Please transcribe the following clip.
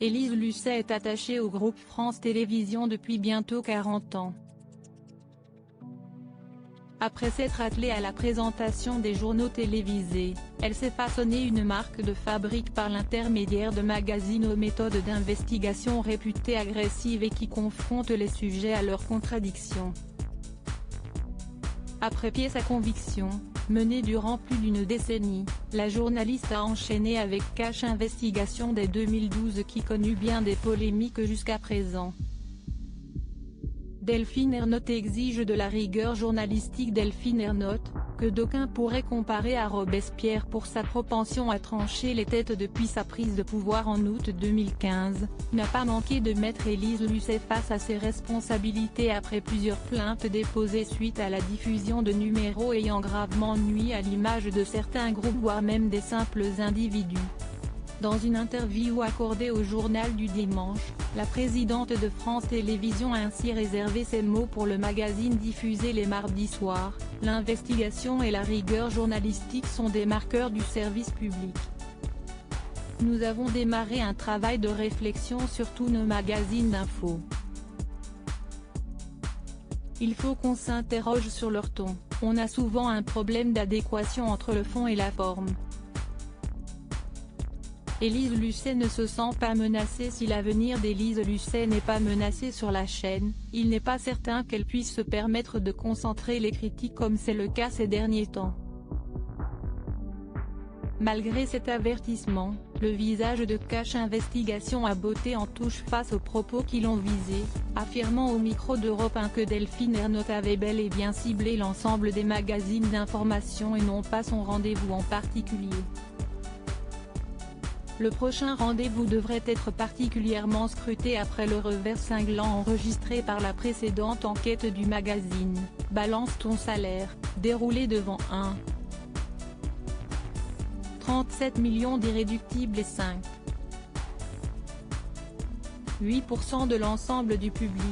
Élise Lucet est attachée au groupe France Télévisions depuis bientôt 40 ans. Après s'être attelée à la présentation des journaux télévisés, elle s'est façonnée une marque de fabrique par l'intermédiaire de magazines aux méthodes d'investigation réputées agressives et qui confrontent les sujets à leurs contradictions. Après Pièce à conviction, menée durant plus d'une décennie, la journaliste a enchaîné avec Cache Investigation dès 2012 qui connut bien des polémiques jusqu'à présent. Delphine Ernotte exige de la rigueur journalistique. Delphine Ernotte, que d'aucuns pourraient comparer à Robespierre pour sa propension à trancher les têtes depuis sa prise de pouvoir en août 2015, n'a pas manqué de mettre Élise Lucet face à ses responsabilités après plusieurs plaintes déposées suite à la diffusion de numéros ayant gravement nui à l'image de certains groupes voire même des simples individus. Dans une interview accordée au Journal du Dimanche, la présidente de France Télévisions a ainsi réservé ses mots pour le magazine diffusé les mardis soirs: « L'investigation et la rigueur journalistique sont des marqueurs du service public. Nous avons démarré un travail de réflexion sur tous nos magazines d'info. Il faut qu'on s'interroge sur leur ton, on a souvent un problème d'adéquation entre le fond et la forme. » Élise Lucet ne se sent pas menacée. Si l'avenir d'Élise Lucet n'est pas menacé sur la chaîne, il n'est pas certain qu'elle puisse se permettre de concentrer les critiques comme c'est le cas ces derniers temps. Malgré cet avertissement, le visage de Cache Investigation a botté en touche face aux propos qui l'ont visé, affirmant au micro d'Europe 1 que Delphine Ernotte avait bel et bien ciblé l'ensemble des magazines d'information et non pas son rendez-vous en particulier. Le prochain rendez-vous devrait être particulièrement scruté après le revers cinglant enregistré par la précédente enquête du magazine, Balance ton salaire, déroulé devant 1,37 million d'irréductibles et 5,8% de l'ensemble du public.